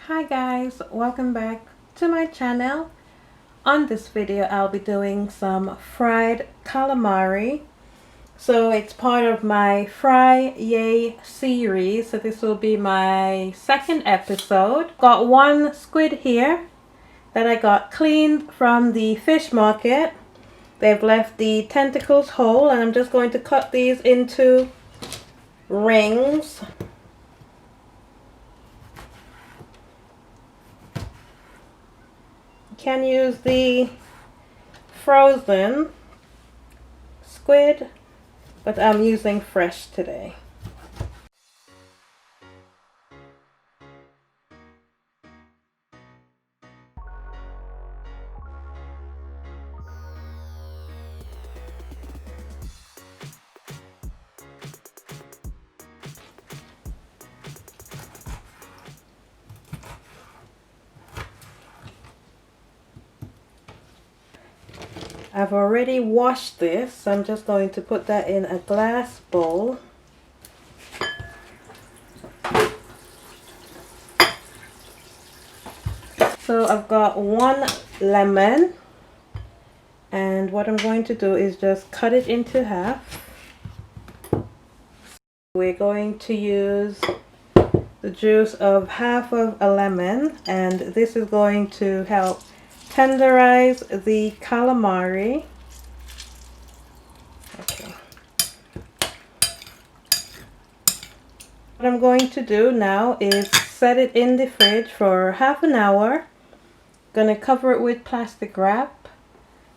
Hi guys, welcome back to my channel. On this video I'll be doing some fried calamari. So it's part of my Fry Yay series. So this will be my second episode. Got one squid here that I got cleaned from the fish market. They've left the tentacles whole and I'm just going to cut these into rings. Can use the frozen squid, but I'm using fresh today. I've already washed this, so I'm just going to put that in a glass bowl. So I've got one lemon, and what I'm going to do is just cut it into half. We're going to use the juice of half of a lemon, and this is going to help tenderize the calamari. Okay. What I'm going to do now is set it in the fridge for half an hour. Gonna cover it with plastic wrap,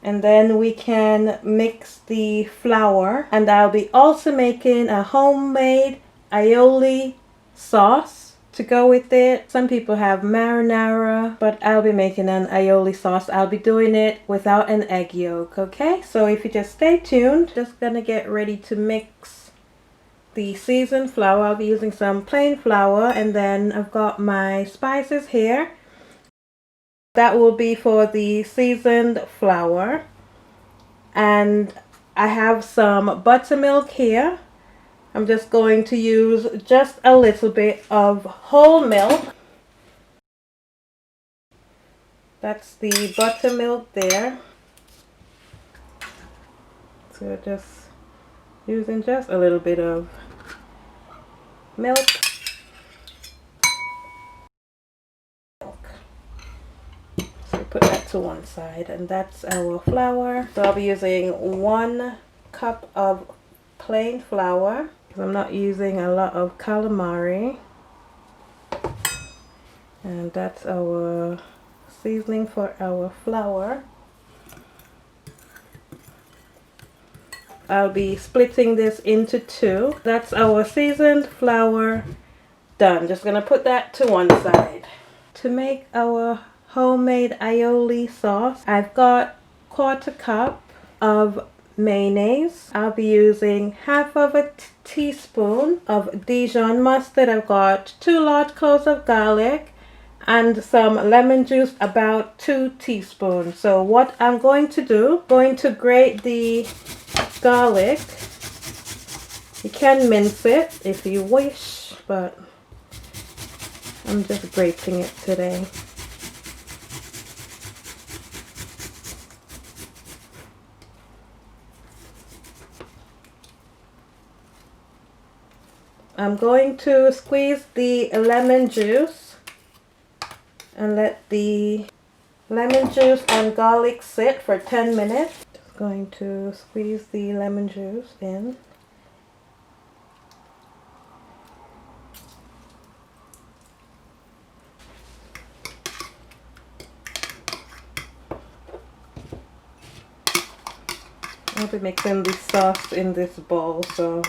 and then we can mix the flour, and I'll be also making a homemade aioli sauce to go with it. Some people have marinara, but I'll be making an aioli sauce. I'll be doing it without an egg yolk, okay? So if you just stay tuned, just gonna get ready to mix the seasoned flour. I'll be using some plain flour, and then I've got my spices here. That will be for the seasoned flour. And I have some buttermilk here. I'm just going to use just a little bit of whole milk. That's the buttermilk there. So just using just a little bit of milk. So put that to one side, and that's our flour. So I'll be using 1 cup of plain flour. I'm not using a lot of calamari, and that's our seasoning for our flour. I'll be splitting this into 2. That's our seasoned flour done. Just gonna put that to one side. To make our homemade aioli sauce, I've got 1/4 cup of mayonnaise. I'll be using half of a teaspoon of Dijon mustard. I've got 2 large cloves of garlic and some lemon juice, about 2 teaspoons. So what I'm going to do, going to grate the garlic. You can mince it if you wish, but I'm just grating it today. I'm going to squeeze the lemon juice and let the lemon juice and garlic sit for 10 minutes. Just going to squeeze the lemon juice in. I'll be mixing the sauce in this bowl, so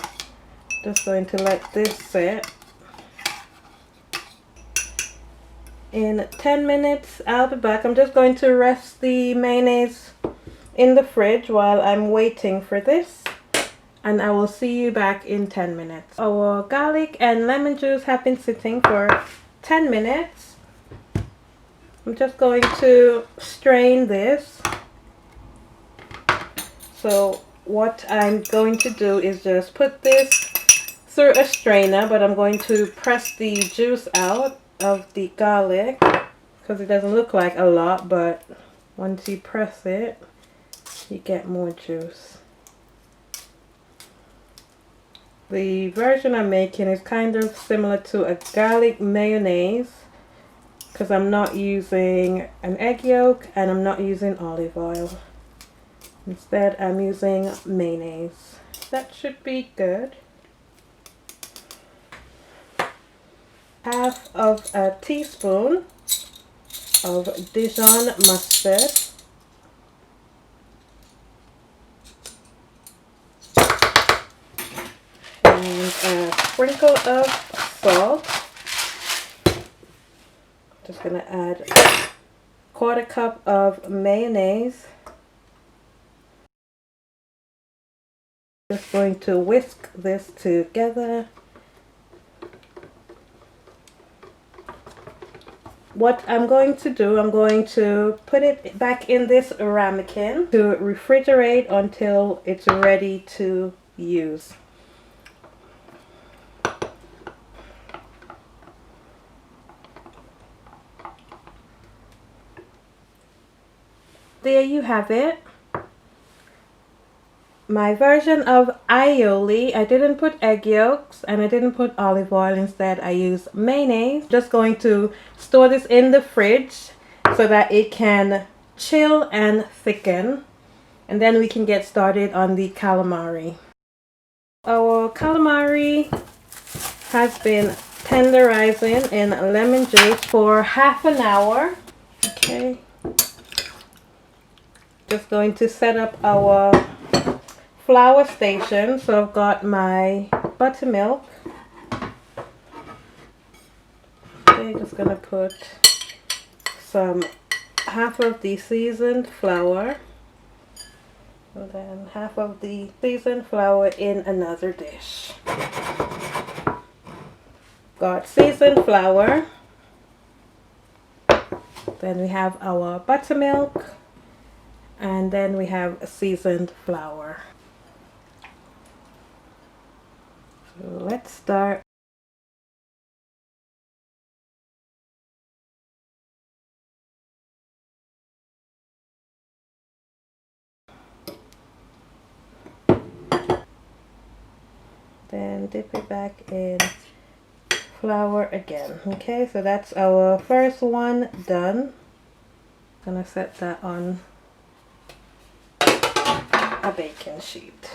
just going to let this sit. In 10 minutes I'll be back. I'm just going to rest the mayonnaise in the fridge while I'm waiting for this, and I will see you back in 10 minutes. Our garlic and lemon juice have been sitting for 10 minutes. I'm just going to strain this. So what I'm going to do is just put this through a strainer, but I'm going to press the juice out of the garlic because it doesn't look like a lot, but once you press it, you get more juice. The version I'm making is kind of similar to a garlic mayonnaise because I'm not using an egg yolk and I'm not using olive oil. Instead, I'm using mayonnaise. That should be good. Half of a teaspoon of Dijon mustard. And a sprinkle of salt. Just going to add a quarter cup of mayonnaise. Just going to whisk this together. What I'm going to do, I'm going to put it back in this ramekin to refrigerate until it's ready to use. There you have it. My version of aioli. I didn't put egg yolks and I didn't put olive oil. Instead, I used mayonnaise. Just going to store this in the fridge so that it can chill and thicken. And then we can get started on the calamari. Our calamari has been tenderizing in lemon juice for half an hour. Okay. Just going to set up our flour station. So I've got my buttermilk. Okay, just gonna put some half of the seasoned flour and then half of the seasoned flour in another dish. Got seasoned flour. Then we have our buttermilk. And then we have seasoned flour. So let's start. Then dip it back in flour again. Okay, so that's our first one done. Gonna set that on a baking sheet.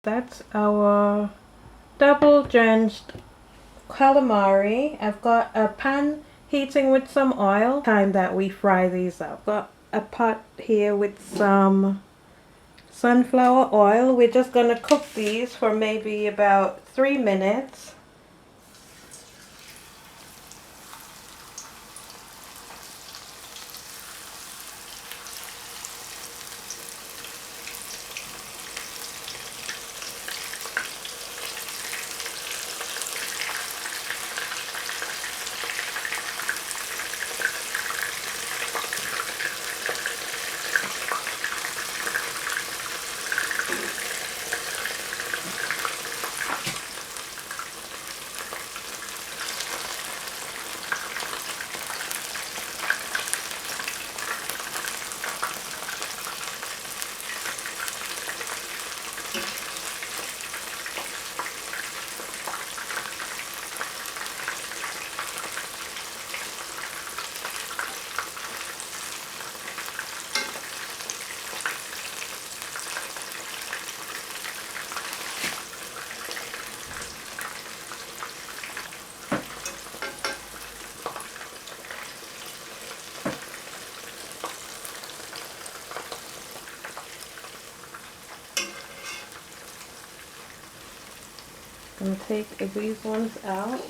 That's our double drenched calamari. I've got a pan heating with some oil. Time that we fry these up. Got a pot here with some sunflower oil. We're just gonna cook these for maybe about 3 minutes. And take these ones out.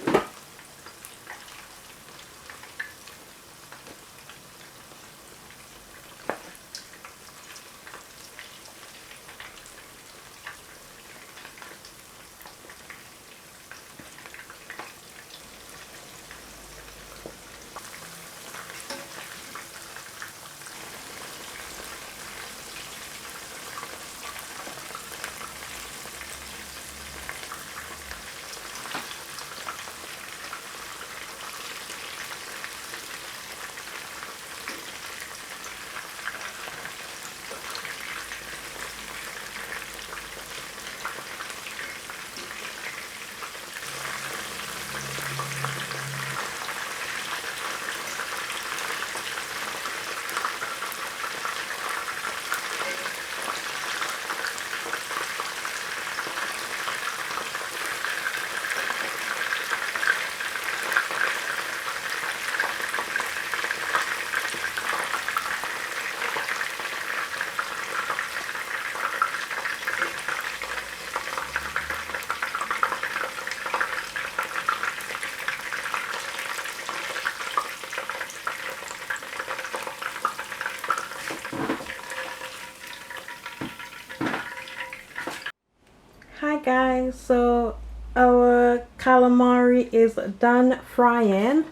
Hi guys, so our calamari is done frying.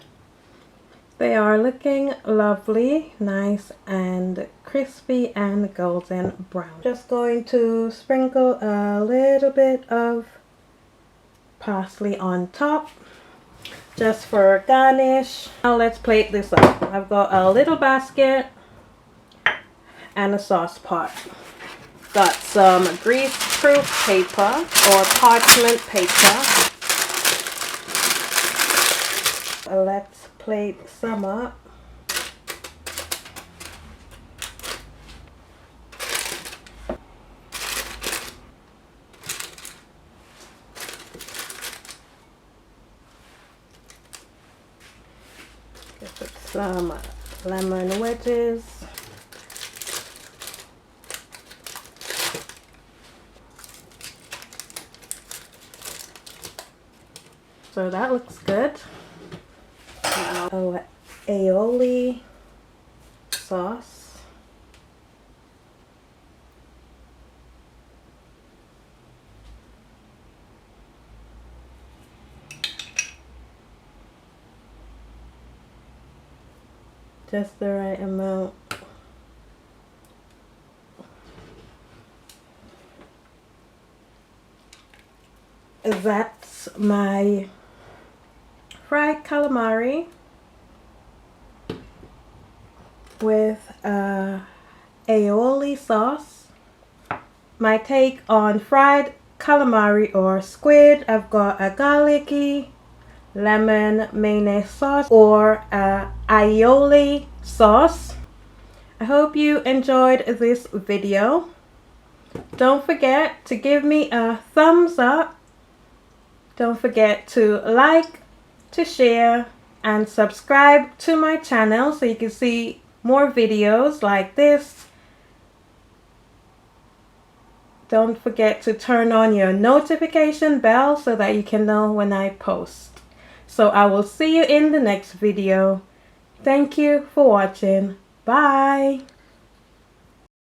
They are looking lovely, nice and crispy and golden brown. Just going to sprinkle a little bit of parsley on top just for garnish. Now let's plate this up. I've got a little basket and a sauce pot. Got some grease-proof paper or parchment paper. Let's plate some up. Put some lemon wedges. So that looks good. Now, aioli sauce. Just the right amount. That's my fried calamari with aioli sauce. My take on fried calamari or squid, I've got a garlicky lemon mayonnaise sauce or aioli sauce. I hope you enjoyed this video. Don't forget to give me a thumbs up. Don't forget to like, to share and subscribe to my channel so you can see more videos like this. Don't forget to turn on your notification bell so that you can know when I post. So I will see you in the next video. Thank you for watching. Bye.